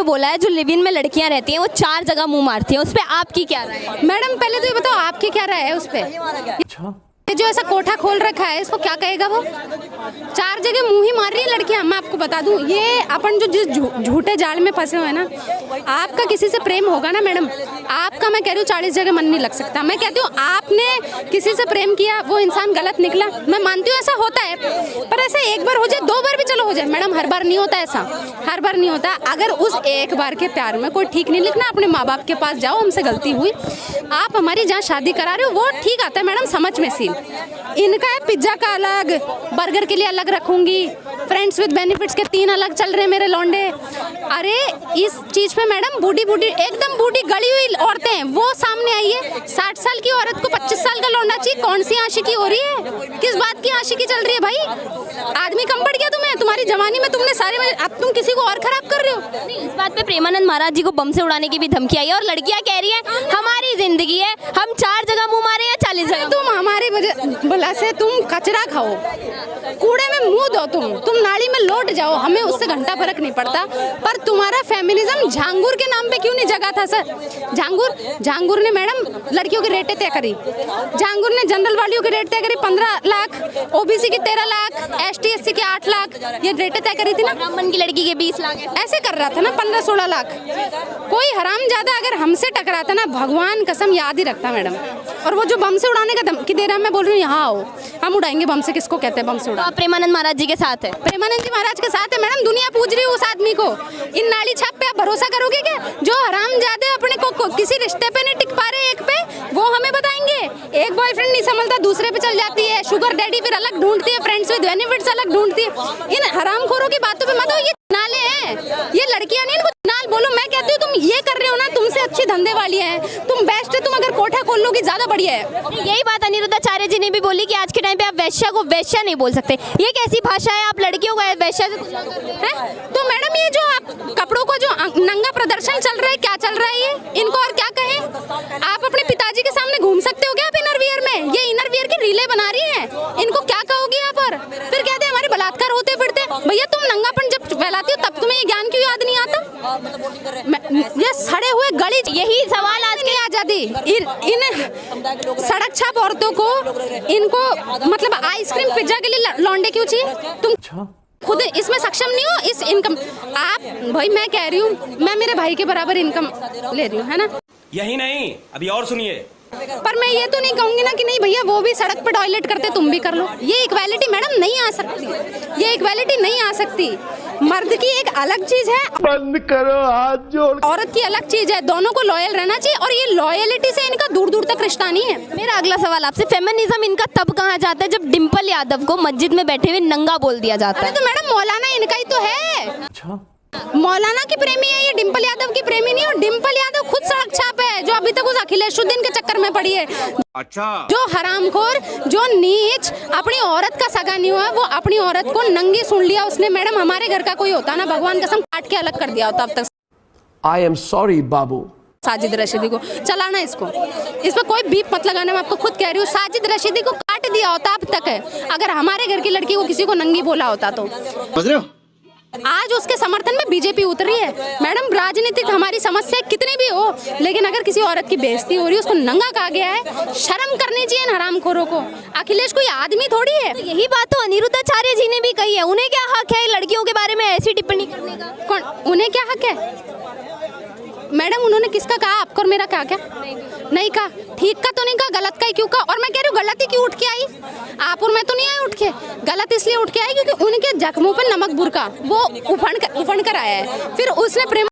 बोला है जो लिव इन में लड़कियां रहती हैं वो 4 जगह मुंह मारती हैं, उस पे आपकी क्या राय है? मैडम पहले तो ये बताओ आपकी क्या राय है उस पे? ये जो ऐसा कोठा खोल रखा है इसको क्या कहेगा वो? 4 जगह मुंह ही मार रही है लड़कियां। मैं आपको बता दूं, ये अपन जो जिस झूठे जाल में फंसे हुए हैं ना, आपका किसी से प्रेम होगा ना मैडम, आपका मैं कह रही हूँ 40 जगह मन नहीं लग सकता। मैं कहती हूँ आपने किसी से प्रेम किया, वो इंसान गलत निकला, मैं मानती हूँ ऐसा होता है, पर ऐसा एक बार हो जाए 2 बार भी चलो हो जाए मैडम, हर बार नहीं होता ऐसा, हर बार नहीं होता। अगर उस एक बार के प्यार में कोई ठीक नहीं लिखना, अपने माँ बाप के पास जाओ, हमसे गलती हुई, आप हमारी जहाँ शादी करा रहे हो वो ठीक आता है मैडम समझ में सीन। इनका है पिज्जा का अलग, बर्गर के लिए अलग रखूंगी, फ्रेंड्स विद बेनिफिट्स के 3 अलग चल रहे हैं मेरे लौंडे। अरे इस चीज पे मैडम बूढ़ी एकदम बूढ़ी गड़ी हुई औरतें हैं वो सामने आई है। 60 साल की औरत को 25 साल का लौंडा चाहिए, कौन सी आशिकी हो रही है? किस बात की आशिकी चल रही है भाई? आदमी कम पड़ गया तुम्हें? तुम्हारी जवानी में तुमने सारे में, अब तुम किसी को और खराब कर रहे हो। नहीं, इस बात पे प्रेमानंद महाराज जी को बम से उड़ाने की भी धमकी आई है और लड़कियां कह रही हैं हमारी जिंदगी है, हम 4 जगह मुंह मारे या 40 जगह। तुम हमारी भला से तुम कचरा खाओ, कूड़े में मुंह दो, तुम नाली में लौट जाओ, हमें उससे घंटा फर्क नहीं पड़ता। पर तुम्हारा फेमिनिज्म झांगुर के नाम पे क्यों नहीं जगा था सर? झांगुर ने मैडम लड़कियों की रेटें तय करी, झांगुर ने जनरल वालियों की रेट तय करी 15 लाख, ओबीसी की 13 लाख, एसटी एससी की 8 लाख, ये रेटें तय करी थी ना। ब्राह्मण की लड़की के 20 लाख ऐसे कर रहा था ना, 15-16 लाख। कोई हरामजादा अगर हमसे टकराता ना, भगवान कसम याद ही रखता मैडम। और वो जो बम से उड़ाने का धमकी दे रहा है, मैं बोल रही हूँ यहाँ आओ, हम उड़ाएंगे बम से। किसको कहते हैं बम से उड़ा? आप प्रेमानंद महाराज जी के साथ है? प्रेमानंद जी महाराज के साथ है मैडम। दुनिया पूज रही है उस आदमी को। इन नाली छाप पे आप भरोसा करोगे क्या? जो हरामजादे अपने को किसी रिश्ते पे नहीं टिक पा रहे एक पे, वो हमें बताएंगे। एक बॉयफ्रेंड नहीं संभलता, दूसरे पे चल जाती है, शुगर डैडी फिर अलग ढूंढती है, फ्रेंड्स विद बेनिफिट्स अलग ढूंढती है। इन हरामखोरों की बातों पे मत आओ, ये नाले हैं, ये लड़कियां नहीं, इनको नाल बोलो। मैं कहती हूँ तुम ये कर रहे हो ना, तुमसे अच्छी धंधे वाली है, तुम बेस्ट है, तुम अगर कोठा खोल लोगी ज्यादा बढ़िया है। यही बात अनिरुद्धाचार्य जी ने भी बोली कि आज के टाइम पे आप वैश्या को वैश्या नहीं बोल सकते। ये कैसी भाषा है? आप लड़कियों को वैश्या से तुलना कर रहे हैं? तो मैडम ये जो आप कपड़ों को जो नंगा प्रदर्शन चल रहा है, क्या चल रहा है ये? इनको और क्या कहें? आप अपने पिताजी के सामने घूम सकते हो क्या आप इनरवियर में? ये इनरवियर की रीले बना रही है, इनको क्या कहोगी आप? और फिर कहते हैं हमारे बलात्कार होते फिरते। भैया तुम नंगापन जब फैलाती हो तब तुम्हें ये ज्ञान क्यों याद नहीं आता? ये सड़े हुए गली, यही सवाल आज की आजादी। इन सड़क छाप औरतों को, इनको मतलब आइसक्रीम पिज्जा के लिए लौंडे क्यों चाहिए? तुम खुद इसमें सक्षम नहीं हो इस इनकम। आप भाई, मैं कह रही हूँ मैं मेरे भाई के बराबर इनकम ले रही हूँ, है ना? यही नहीं, अभी और सुनिए। पर मैं ये तो नहीं कहूंगी ना कि नहीं भैया वो भी सड़क पे टॉयलेट करते तुम भी कर लो। ये इक्वालिटी मैडम नहीं आ सकती, ये इक्वालिटी नहीं आ सकती। मर्द की एक अलग चीज है, बंद करो हाथ जोड़, औरत की अलग चीज है, दोनों को लॉयल रहना चाहिए। और ये लॉयलिटी से इनका दूर दूर तक रिश्ता नहीं है। मेरा अगला सवाल आपसे, फेमिनिज्म इनका तब कहा जाता है जब डिम्पल यादव को मस्जिद में बैठे हुए नंगा बोल दिया जाता है। तो मैडम मौलाना इनका ही तो है, मौलाना की प्रेमी है ये, डिम्पल यादव की प्रेमी नहीं। और डिम्पल यादव खुद सड़क छाप है जो अभी तक उस अखिलेशुद्दीन के चक्कर में पड़ी है। अच्छा, जो हरामखोर, जो नीच, अपनी औरत का सगा नहीं हुआ, वो अपनी औरत को नंगी सुन लिया उसने। मैडम हमारे घर का कोई होता ना, भगवान कसम काट के अलग कर दिया होता अब तक। आई एम सॉरी बाबू। साजिद रशीदी को चलाना, इसको इस पर कोई बीप मत लगाना, मैं आपको खुद कह रही हूँ। साजिद रशीदी को काट दिया होता अब तक है, अगर हमारे घर की लड़की को किसी को नंगी बोला होता तो। समझ रहे हो? आज उसके समर्थन में बीजेपी उतरी है। मैडम राजनीतिक हमारी समस्या कितनी भी हो, लेकिन अगर किसी औरत की बेइज्जती हो रही है, उसको नंगा कहा गया है, शर्म करनी चाहिए इन हरामखोरों को। अखिलेश कोई आदमी थोड़ी है। तो यही बात तो अनिरुद्धाचार्य जी ने भी कही है, उन्हें क्या हक है लड़कियों के बारे में ऐसी टिप्पणी करने का? कौन, उन्हें क्या हक है? मैडम उन्होंने किसका कहा? आपको और मेरा कहा क्या? नहीं कहा। ठीक का तो नहीं कहा, गलत का ही क्यों कहा? और मैं कह रही हूँ गलत ही क्यों उठ के आई? आप और मैं तो नहीं आए उठ के, गलत इसलिए उठ के आई क्योंकि उनके जख्मों पर नमक बुरका वो उफड़ कर आया है। फिर उसने प्रेम